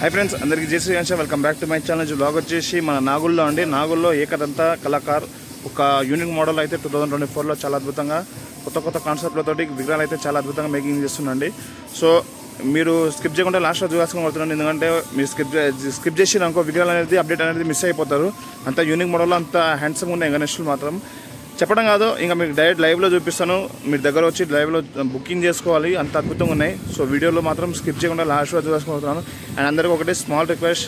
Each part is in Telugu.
हाई फ्रेंड्स अंदर की जय Shri Ganesh welcome back to my channel blog వచ్చేసి మన నాగుల్లో అండి నాగుల్లో ఏకదంత కళాకార్ ఒక యూనిక్ మోడల్ అయితే 2024 లో చాలా అద్భుతంగా కొత్త కాన్సెప్ట్లతోటి విగ్రహాలు అయితే చాలా అద్భుతంగా మేకింగ్ చేస్తున్నాండి సో మీరు స్కిప్ చేయకుండా లాస్ట్ లో చూడాల్సిన కోరుతున్నాను ఎందుకంటే మీరు స్కిప్ చేసినాకో విగ్రహాలు అనేది అప్డేట్ అనేది మిస్ అయిపోతారు అంత యూనిక్ మోడల్ అంత హ్యాండ్సమ్ ఉన్నాయి గణేష్లు మాత్రం చెప్పడం కాదు ఇంకా మీకు డైరెక్ట్ లైవ్ లో చూపిస్తాను మీరు దగ్గర వచ్చి లైవ్ లో బుకింగ్ చేసుకోవాలి అంత అద్భుతంగా ఉన్నాయి సో వీడియోలో మాత్రం స్కిప్ చేయకుండా లాస్ట్ లో చూడాల్సుకుంటున్నాను అండ్ అందరికీ ఒకటే small request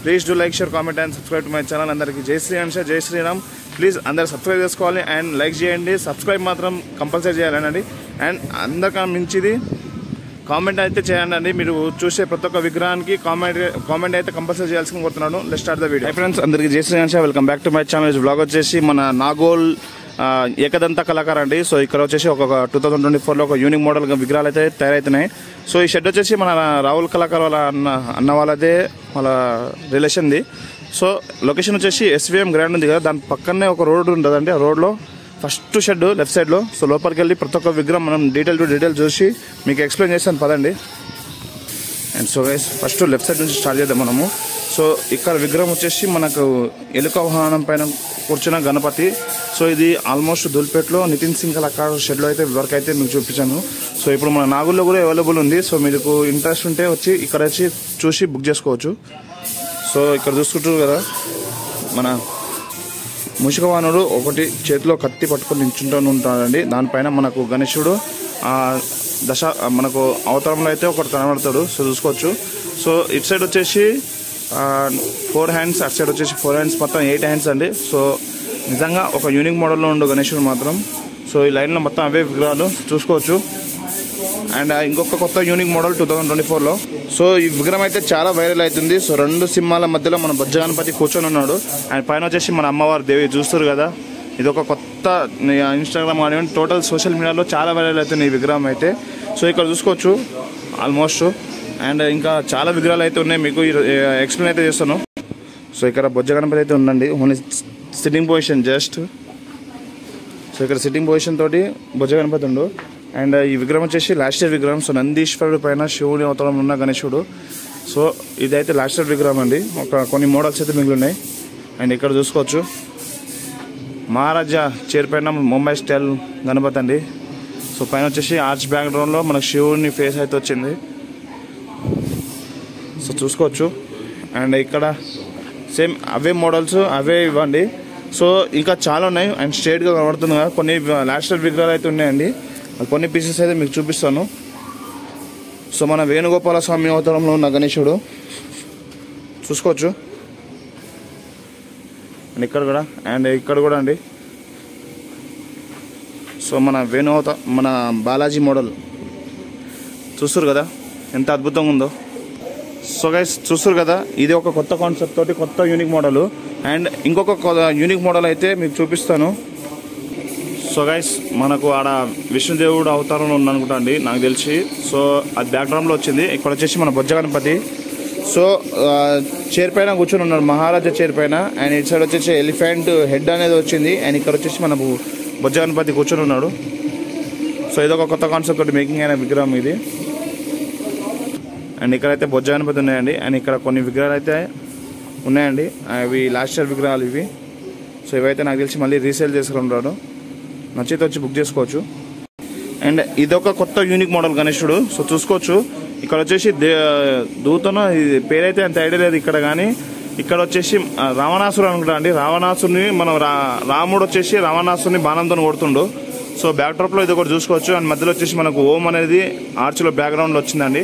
please do like share comment and subscribe to my channel అందరికీ జై శ్రీ గణేష్ జై శ్రీరామ్ ప్లీజ్ అందరు సబ్స్క్రైబ్ చేసుకోవాలి అండ్ లైక్ చేయండి సబ్స్క్రైబ్ మాత్రం కంపల్సరీ చేయాలండి అండ్ అందరికన్నా మించిది కామెంట్ అయితే చేయండి మీరు చూసే ప్రతి ఒక్క విగ్రహానికి కామెంట్ అయితే కంపల్సరీ చేయాల్సి కోరుతున్నాను let's start the video hi friends అందరికీ జై Shri Ganesh welcome back to my channel blog వచ్చేసి మన నాగోల్ ఏకదంత కళాకార్ అండి సో ఇక్కడ వచ్చేసి ఒక 2024 లో ఒక యూనిక్ మోడల్ విగ్రహాలు అయితే తయారవుతున్నాయి సో ఈ షెడ్ వచ్చేసి మన రాహుల్ కళాకార్ వాళ్ళ అన్న వాళ్ళదే వాళ్ళ రిలేషన్ది సో లొకేషన్ వచ్చేసి ఎస్విఎం గ్రాండ్ ఉంది కదా దాని పక్కనే ఒక రోడ్ ఉంటుందండి ఆ రోడ్లో ఫస్ట్ షెడ్ లెఫ్ట్ సైడ్లో సో లోపలికి వెళ్ళి ప్రతి ఒక్క విగ్రహం మనం డీటెయిల్ టు డీటెయిల్ చూసి మీకు ఎక్స్ప్లెయిన్ చేస్తాను పదండి and so guys first left side నుంచి స్టార్ట్ చేద్దాం మనము సో ఇక్కడ విగ్రహం వచ్చేసి మనకు ఎలుక వాహనం పైన కూర్చున్న గణపతి సో ఇది ఆల్మోస్ట్ దుల్పేట్లో నితిన్ సింగ్ కళాకార్ షెడ్లో అయితే వర్క్ అయితే మీకు చూపించాను సో ఇప్పుడు మన నాగుల్లో కూడా అవైలబుల్ ఉంది సో మీకు ఇంట్రెస్ట్ ఉంటే వచ్చి ఇక్కడ వచ్చి చూసి బుక్ చేసుకోవచ్చు సో ఇక్కడ చూసుకుంటారు కదా మన మూషికవాహనుడు ఒకటి చేతిలో కత్తి పట్టుకొని నించుంటూ ఉంటాడండి దానిపైన మనకు గణేశుడు మనకు అవతారంలో అయితే ఒకటి కనబడతాడు సో చూసుకోవచ్చు సో ఇటు సైడ్ వచ్చేసి 4 హ్యాండ్స్ అటు సైడ్ వచ్చేసి 4 హ్యాండ్స్ మొత్తం 8 హ్యాండ్స్ అండి సో నిజంగా ఒక యూనిక్ మోడల్లో ఉండు గణేశుడు మాత్రం సో ఈ లైన్లో మొత్తం అవే విగ్రహాలు చూసుకోవచ్చు అండ్ ఇంకొక కొత్త యూనిక్ మోడల్ 2024 లో సో ఈ విగ్రహం అయితే చాలా వైరల్ అవుతుంది సో 2 సింహాల మధ్యలో మన బొజ్జ గణపతి కూర్చొని ఉన్నాడు అండ్ పైన వచ్చేసి మన అమ్మవారి దేవి చూస్తారు కదా ఇది ఒక కొత్త ఇన్స్టాగ్రామ్ కానివ్వండి టోటల్ సోషల్ మీడియాలో చాలా వైరల్ అవుతుంది ఈ విగ్రహం అయితే సో ఇక్కడ చూసుకోవచ్చు ఆల్మోస్ట్ అండ్ ఇంకా చాలా విగ్రహాలు అయితే ఉన్నాయి మీకు ఎక్స్ప్లెయిన్ అయితే చేస్తాను సో ఇక్కడ బొజ్జ గణపతి అయితే ఉందండి only sitting position just so ఇక్కడ సిట్టింగ్ పొజిషన్ తోటి బొజ్జ గణపతి ఉండు అండ్ ఈ విగ్రహం వచ్చేసి లాస్ట్ ఇయర్ విగ్రహం సో నందీశ్వరుడు పైన శివుని అవతారం ఉన్న గణేశుడు సో ఇదైతే లాస్ట్ ఇయర్ విగ్రహం అండి కొన్ని మోడల్స్ అయితే మిగిలి ఉన్నాయి అండ్ ఇక్కడ చూసుకోవచ్చు మహారాజా చైర్ పైన ముంబై స్టైల్ గణపతి అండి సో పైన వచ్చేసి ఆర్చ్ బ్యాక్గ్రౌండ్లో మనకు శివుని ఫేస్ అయితే వచ్చింది సో చూసుకోవచ్చు అండ్ ఇక్కడ సేమ్ అవే మోడల్స్ అవే ఇవ్వండి సో ఇంకా చాలా ఉన్నాయి అండ్ స్ట్రేట్గా కనబడుతుంది కదా కొన్ని లాస్ట్ ఇయర్ విగ్రహాలు అయితే ఉన్నాయండి కొన్ని పీసెస్ అయితే మీకు చూపిస్తాను సో మన వేణుగోపాల స్వామి అవతారంలో ఉన్న గణేశుడు చూసుకోవచ్చు అండ్ ఇక్కడ కూడా అండి సో మన మన బాలాజీ మోడల్ చూస్తారు కదా ఎంత అద్భుతంగా ఉందో సో గైస్ చూస్తారు కదా ఇది ఒక కొత్త కాన్సెప్ట్ తోటి కొత్త యూనిక్ మోడల్ అండ్ ఇంకొక యూనిక్ మోడల్ అయితే మీకు చూపిస్తాను సో గైస్ మనకు ఆడ విష్ణుదేవుడు అవతారంలో ఉందనుకుంటా అండి నాకు తెలిసి సో అది బ్యాక్గ్రౌండ్లో వచ్చింది ఇక్కడ వచ్చేసి మన బొజ్జ గణపతి సో చైర్ పైన కూర్చొని ఉన్నాడు మహారాజా చైర్ పైన అండ్ ఇటు సైడ్ వచ్చేసి ఎలిఫెంట్ హెడ్ అనేది వచ్చింది అండ్ ఇక్కడ వచ్చేసి మన బొజ్జ గణపతి కూర్చొని ఉన్నాడు సో ఇదొక కొత్త కాన్సెప్ట్ తోటి మేకింగ్ అయిన విగ్రహం ఇది అండ్ ఇక్కడైతే బొజ్జ గణపతి ఉన్నాయండి అండ్ ఇక్కడ కొన్ని విగ్రహాలు అయితే ఉన్నాయండి అవి లాస్ట్ ఇయర్ విగ్రహాలు ఇవి సో ఇవైతే నాకు తెలిసి మళ్ళీ రీసేల్ చేసుకుంటాడు నచ్చితే వచ్చి బుక్ చేసుకోవచ్చు అండ్ ఇదొక కొత్త యూనిక్ మోడల్ గణేశుడు సో చూసుకోవచ్చు ఇక్కడ వచ్చేసి దూతను పేరైతే అంత ఐడియా లేదు ఇక్కడ కానీ ఇక్కడ వచ్చేసి రావణాసురు అనుకుంటా అండి రావణాసుని మనం రాముడు వచ్చేసి రావణాసుని బాణంతో కొడుతుండు సో బ్యాక్ డ్రాప్లో ఇది ఒకటి చూసుకోవచ్చు అండ్ మధ్యలో వచ్చేసి మనకు ఓం అనేది ఆర్చ్లో బ్యాక్గ్రౌండ్లో వచ్చిందండి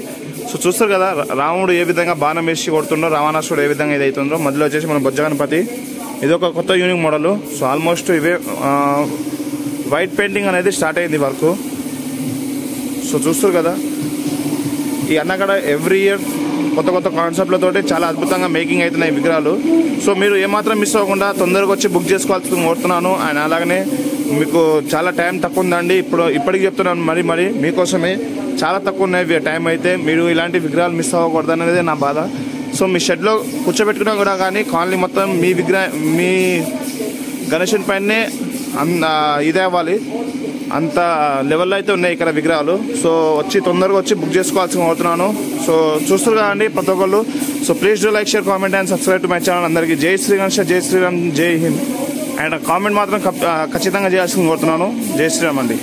సో చూస్తారు కదా రాముడు ఏ విధంగా బాణం వేసి కొడుతుండో రావణాసుడు ఏ విధంగా ఇది అవుతుందో మధ్యలో వచ్చేసి మన బొజ్జ గణపతి ఇది ఒక కొత్త యూనిక్ మోడల్ సో ఆల్మోస్ట్ ఇవే వైట్ పెయింటింగ్ అనేది స్టార్ట్ అయింది వర్క్ సో చూస్తారు కదా ఈ అన్నగడ ఎవ్రీ ఇయర్ కొత్త కాన్సెప్ట్లతోటి చాలా అద్భుతంగా మేకింగ్ అవుతున్నాయి విగ్రహాలు సో మీరు ఏమాత్రం మిస్ అవ్వకుండా తొందరగా వచ్చి బుక్ చేసుకోవాల్సి కోరుతున్నాను అండ్ అలాగనే మీకు చాలా టైం తక్కువ ఉందండి ఇప్పటికి చెప్తున్నాను మరి మీకోసమే చాలా తక్కువ ఉన్నాయి టైం అయితే మీరు ఇలాంటి విగ్రహాలు మిస్ అవ్వకూడదు అనేది నా బాధ సో మీ షెడ్లో కూర్చోబెట్టుకున్నా కూడా కానీ కాలనీ మొత్తం మీ గణేశుని పైనే ఇదే అవ్వాలి అంత లెవెల్లో అయితే ఉన్నాయి ఇక్కడ విగ్రహాలు. సో తొందరగా వచ్చి బుక్ చేసుకోవాల్సి కోరుతున్నాను. సో చూస్తారు కదండి ప్రతి ఒక్కళ్ళు. So please do like, share, comment and subscribe to my channel. అందరికీ జై శ్రీరామ్, జై శ్రీరామ్, జై హింద్. అండ్ కామెంట్ మాత్రం ఖచ్చితంగా చేయాల్సింది కోరుతున్నాను. జై శ్రీరామ్ అండి.